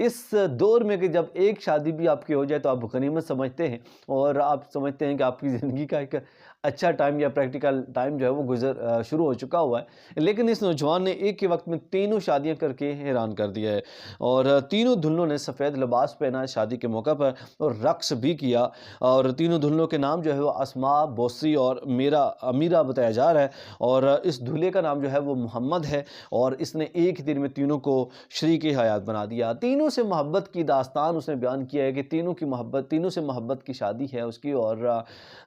اس دور میں کہ جب ایک شادی بھی آپ کی ہو جائے تو آپ غنیمت سمجھتے ہیں، اور آپ سمجھتے ہیں کہ آپ کی زندگی کا ایک اچھا ٹائم یا پریکٹیکل ٹائم جو ہے وہ شروع ہو چکا ہوا ہے، لیکن اس نوجوان نے ایک ہی وقت میں تینوں شادیاں کر کے حیران کر دیا ہے، اور تینوں دلہنوں نے سفید لباس پہنا ہے شادی کے موقع پر، اور رقص بھی کیا، اور تینوں دلہنوں کے نام جو ہے وہ اسماء، بوسی اور امیرہ بتایا جا رہا ہے، اور اس دولہے کا نام جو ہے وہ محمد ہے، اور اس نے ایک ہی دن میں تینوں کو شریک حیات بنا دیا۔ تینوں سے محبت کی داستان اس نے بیان کیا ہے کہ تینوں سے محبت کی شادی ہے اس کی، اور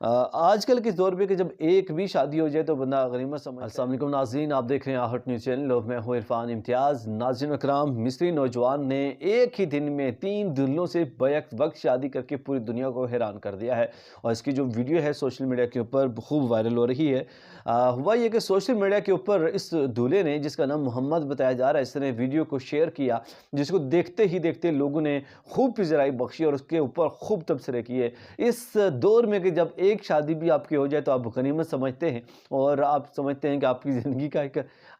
آج کل کے دور پہ کہ جب ایک بھی شادی ہو جائے تو بندہ غنیمت سمجھتا ہے۔ السلام علیکم ناظرین، آپ دیکھ رہے ہیں آہٹ نیوز چینل اور میں ہوں عرفان امتیاز۔ ناظرین اکرام، مصری نوجوان نے ایک ہی دن میں 3 دلہنوں سے بیک وقت شادی کر کے پوری دنیا کو حیران کر دیا ہے، اور اس کی جو ویڈیو ہے سوشل میڈیا کے اوپر خوب وائرل ہو رہی ہے۔ ہوا یہ کہ سوشل میڈیا کے اوپر اس دولہے نے، جس کا نام محمد بتایا جا رہا ہے، اس نے ویڈیو کو شیئر کیا، جس کو دیکھتے ہی دیکھتے لوگوں نے خوب پذیرائی بخشی اور اس کے اوپر خوب تبصرے کیے۔ اس دور میں کہ جب ایک شادی بھی آپ کی ہو جائے تو آپ غنیمت سمجھتے ہیں، اور آپ سمجھتے ہیں کہ آپ کی زندگی کا ایک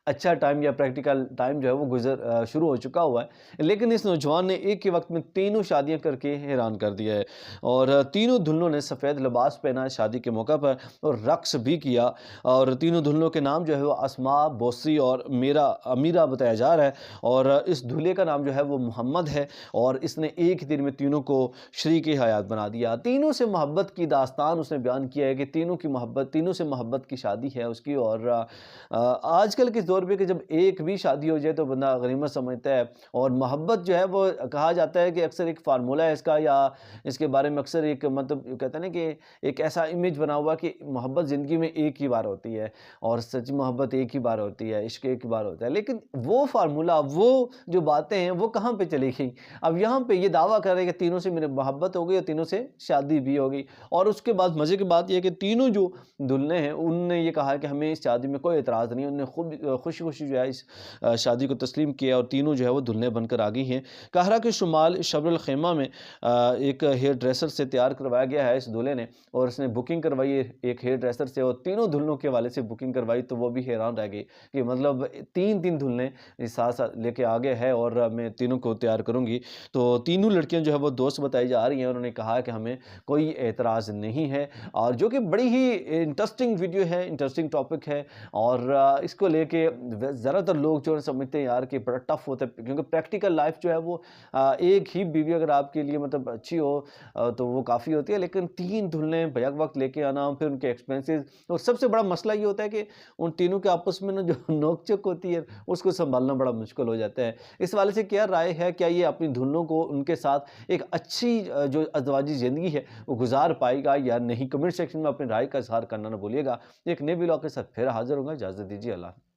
اچھا ٹائم یا پریکٹیکل ٹائم جو ہے وہ شروع ہو چکا ہوا ہے، لیکن اس نوجوان نے ایک ہی وقت میں تینوں شادیاں کر کے حیران کر دیا ہے، اور تینوں دلہنوں نے سفید لباس پہنا ہے شادی کے موقع پر، اور رقص بھی کیا، اور تینوں دلہنوں کے نام جو ہے وہ اسماء، بوسی اور امیرہ بتایا جا رہا ہے، اور اس دولہے کا نام جو ہے وہ محمد ہے، اور اس نے ایک ہی دن میں تینوں کو شریک حیات بنا دیا۔ تینوں سے محبت کی داستان اس نے بیان کیا ہے کہ تینوں سے محبت کی شادی ہے اس کی، اور آج کل کے دور پہ کہ جب ایک بھی شادی ہو جائے تو بندہ غنیمت سمجھتا ہے، اور محبت جو ہے وہ کہا جاتا ہے کہ اکثر ایک فارمولہ ہے اس کا، یا اس کے بارے میں اکثر ایک مطلب کہتے ہیں نا کہ ایک ایسا امیج بنا ہوا کہ محبت زندگی میں ایک ہی بار ہوتی ہے، اور سچی محبت ایک ہی بار ہوتی ہے، عشق ایک ہی بار ہوتا ہے، لیکن وہ فارمولہ، وہ جو باتیں ہیں وہ کہاں پہ چلی گئی؟ اب یہاں پہ یہ دعویٰ کر رہے ہیں کہ تینوں سے میرے محبت ہو گئی اور تینوں سے شادی بھی ہو گئی، اور اس کے بعد مزے کی بات یہ ہے کہ تینوں جو دلہنے ہیں ان نے یہ کہا کہ ہمیں اس شادی میں کوئی اعتراض نہیں، انہوں نے خود خوشی خوشی جو ہے اس شادی کو تسلیم کیا، اور تینوں جو ہے وہ دلہنے بن کر آگئی ہیں۔ قاہرہ کے شمال شبر الخیمہ میں ایک ہیئر ڈریسر سے تیار کروایا گیا ہے اس دولہے نے، اور اس نے بکنگ کروائی ہے ایک ہیئر ڈریسر سے، اور تینوں دلہنوں کے والے سے بکنگ کروائی، تو وہ بھی حیران رہ گئی کہ مطلب تین دلہنے ساتھ ساتھ لے کے آگے ہے، اور میں تینوں کو تیار کروں گی۔ تو تینوں لڑکیاں جو ہے وہ دوست بتائی جا رہی ہیں، انہوں نے کہا کہ ہمیں کوئی اعتراض نہیں ہے، اور جو کہ بڑی ہی انٹرسٹنگ ویڈیو ہے، انٹرسٹنگ ٹاپک ہے، اور اس کو لے کے زیادہ تر لوگ جو سمجھتے ہیں یار کہ بڑا ٹف ہوتا ہے، کیونکہ پریکٹیکل لائف جو ہے وہ ایک ہی بیوی اگر آپ کے لیے مطلب اچھی ہو تو وہ کافی ہوتی ہے، لیکن 3 دلہنیں بیک وقت لے کے آنا، پھر ان کے ایکسپینسز، اور سب سے بڑا مسئلہ یہ ہوتا ہے کہ ان تینوں کے آپس میں جو نوک جھوک ہوتی ہے اس کو سنبھالنا بڑا مشکل ہو جاتا ہے۔ اس والے سے کیا رائے ہے؟ کیا یہ اپنی دلہنوں کو ان کے ساتھ ایک اچھی جو ازدواجی زندگی ہے وہ گزار پائے گا یا نہیں؟ کمنٹ سیکشن میں اپنی رائے کا اظہار کرنا نہ بھولیے گا۔ ایک نئے ولاگ کے ساتھ پھر حاضر ہوں گا، اجازت دیجیے، اللہ حافظ۔